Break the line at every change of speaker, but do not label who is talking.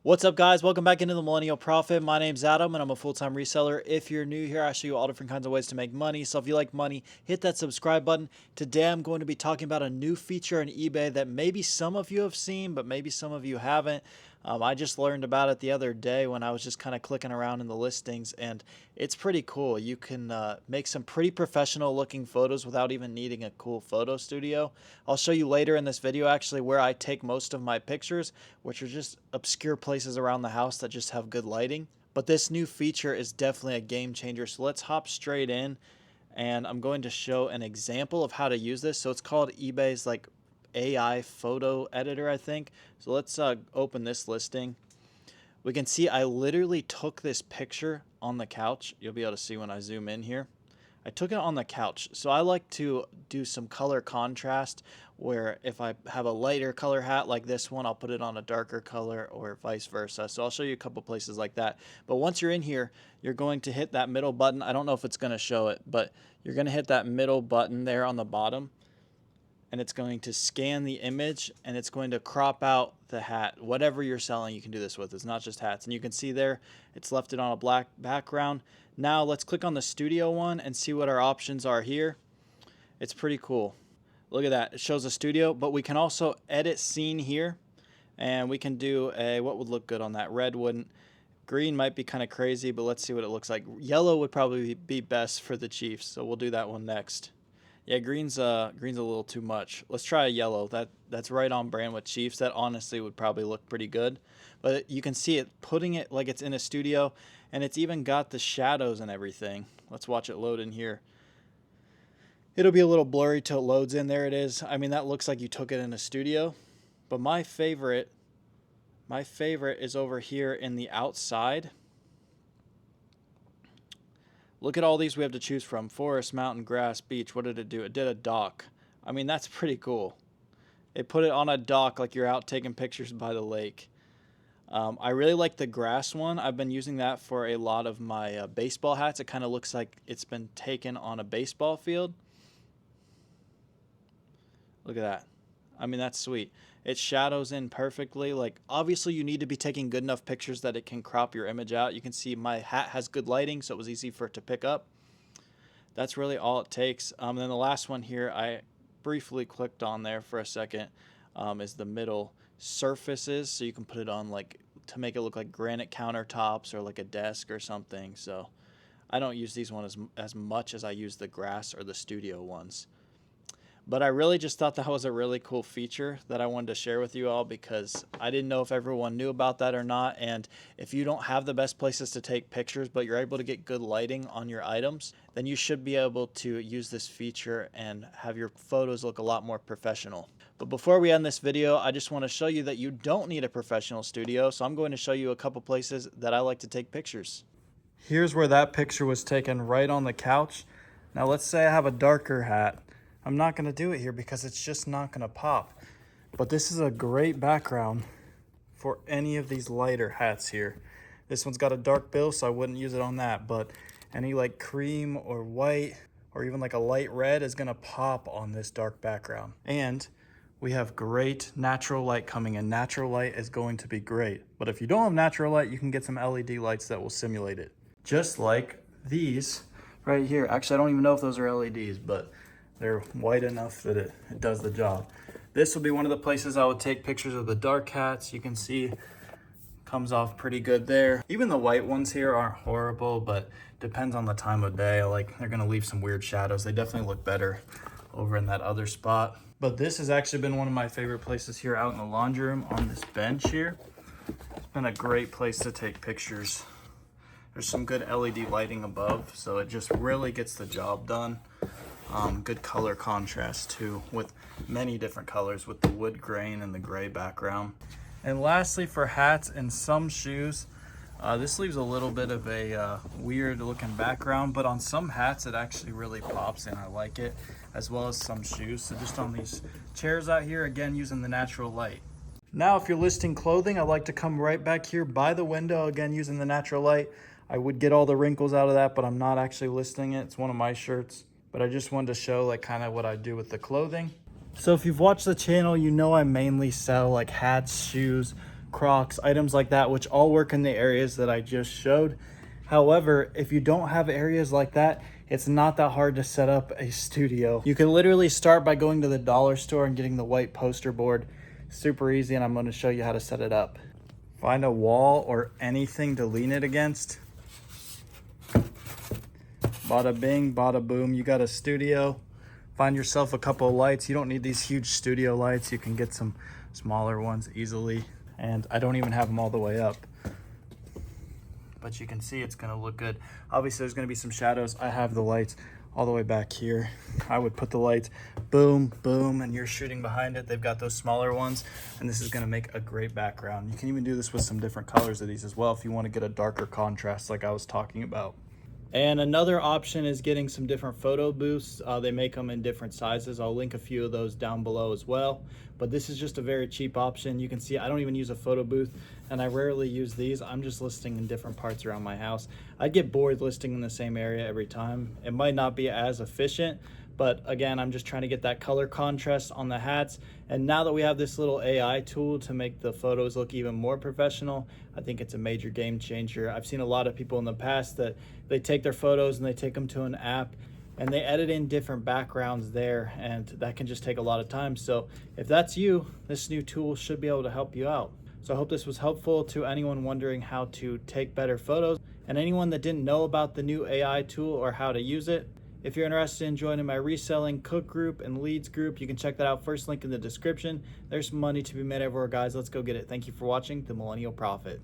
What's up, guys? Welcome back into the Millennial Profit. My name's Adam and I'm a full-time reseller. If you're new here, I show you all different kinds of ways to make money. So if you like money, hit that subscribe button. Today I'm going to be talking about a new feature on eBay that maybe some of you have seen, but maybe some of you haven't. I just learned about it the other day when I was just kind of clicking around in the listings, and it's pretty cool. You can make some pretty professional looking photos without even needing a cool photo studio. I'll show you later in this video actually where I take most of my pictures, which are just obscure places around the house that just have good lighting. But this new feature is definitely a game changer. So let's hop straight in, and I'm going to show an example of how to use this. So it's called eBay's AI photo editor, I think. So let's open this listing. We can see I literally took this picture on the couch. You'll be able to see when I zoom in here. I took it on the couch. So I like to do some color contrast where if I have a lighter color hat like this one, I'll put it on a darker color or vice versa. So I'll show you a couple places like that. But once you're in here, you're going to hit that middle button. I don't know if it's going to show it, but you're going to hit that middle button there on the bottom, and it's going to scan the image and it's going to crop out the hat. Whatever you're selling, you can do this with. It's not just hats. And you can see there, it's left it on a black background. Now let's click on the studio one and see what our options are here. It's pretty cool. Look at that. It shows a studio, but we can also edit scene here. And we can do what would look good on that? Red wouldn't. Green might be kind of crazy, but let's see what it looks like. Yellow would probably be best for the Chiefs, so we'll do that one next. Yeah, green's a little too much. Let's try a yellow. That's right on brand with Chiefs. That honestly would probably look pretty good. But you can see it putting it like it's in a studio, and it's even got the shadows and everything. Let's watch it load in here. It'll be a little blurry till it loads in. There it is. I mean, that looks like you took it in a studio. But my favorite is over here in the outside. Look at all these we have to choose from. Forest, mountain, grass, beach. What did it do? It did a dock. I mean, that's pretty cool. It put it on a dock like you're out taking pictures by the lake. I really like the grass one. I've been using that for a lot of my baseball hats. It kind of looks like it's been taken on a baseball field. Look at that. I mean, that's sweet. It shadows in perfectly. Like, obviously you need to be taking good enough pictures that it can crop your image out. You can see my hat has good lighting, so it was easy for it to pick up. That's really all it takes. Then the last one here, I briefly clicked on there for a second, is the middle surfaces. So you can put it on like to make it look like granite countertops or like a desk or something. So I don't use these ones as much as I use the grass or the studio ones. But I really just thought that was a really cool feature that I wanted to share with you all, because I didn't know if everyone knew about that or not. And if you don't have the best places to take pictures, but you're able to get good lighting on your items, then you should be able to use this feature and have your photos look a lot more professional. But before we end this video, I just want to show you that you don't need a professional studio. So I'm going to show you a couple places that I like to take pictures. Here's where that picture was taken, right on the couch. Now let's say I have a darker hat. I'm not going to do it here because it's just not going to pop. But this is a great background for any of these lighter hats here. This one's got a dark bill, so I wouldn't use it on that. But any like cream or white or even like a light red is going to pop on this dark background. And we have great natural light coming in. Natural light is going to be great. But if you don't have natural light, you can get some LED lights that will simulate it. Just like these right here. Actually, I don't even know if those are LEDs, but they're white enough that it does the job. This will be one of the places I would take pictures of the dark hats. You can see comes off pretty good there. Even the white ones here aren't horrible, but depends on the time of day. Like, they're gonna leave some weird shadows. They definitely look better over in that other spot. But this has actually been one of my favorite places here out in the laundry room on this bench here. It's been a great place to take pictures. There's some good LED lighting above, so it just really gets the job done. Good color contrast too, with many different colors with the wood grain and the gray background. And lastly, for hats and some shoes, this leaves a little bit of a weird looking background, but on some hats it actually really pops and I like it, as well as some shoes. So just on these chairs out here, again, using the natural light. Now, if you're listing clothing, I like to come right back here by the window, again, using the natural light. I would get all the wrinkles out of that, but I'm not actually listing it. It's one of my shirts. But I just wanted to show like kind of what I do with the clothing. So if you've watched the channel, you know I mainly sell like hats, shoes, Crocs, items like that, which all work in the areas that I just showed. However, if you don't have areas like that, it's not that hard to set up a studio. You can literally start by going to the dollar store and getting the white poster board. Super easy, and I'm going to show you how to set it up. Find a wall or anything to lean it against. Bada bing, bada boom, you got a studio. Find yourself a couple of lights. You don't need these huge studio lights. You can get some smaller ones easily. And I don't even have them all the way up, but you can see it's gonna look good. Obviously there's gonna be some shadows. I have the lights all the way back here. I would put the lights, boom, boom, and you're shooting behind it. They've got those smaller ones, and this is gonna make a great background. You can even do this with some different colors of these as well if you wanna get a darker contrast like I was talking about. And another option is getting some different photo booths. They make them in different sizes. I'll link a few of those down below as well. But this is just a very cheap option. You can see I don't even use a photo booth, and I rarely use these. I'm just listing in different parts around my house. I get bored listing in the same area every time. It might not be as efficient, but again, I'm just trying to get that color contrast on the hats. And now that we have this little AI tool to make the photos look even more professional, I think it's a major game changer. I've seen a lot of people in the past that they take their photos and they take them to an app and they edit in different backgrounds there, and that can just take a lot of time. So if that's you, this new tool should be able to help you out. So I hope this was helpful to anyone wondering how to take better photos, and anyone that didn't know about the new AI tool or how to use it. If you're interested in joining my reselling cook group and leads group, you can check that out. First link in the description. There's some money to be made everywhere, guys. Let's go get it. Thank you for watching The Millennial Prophet.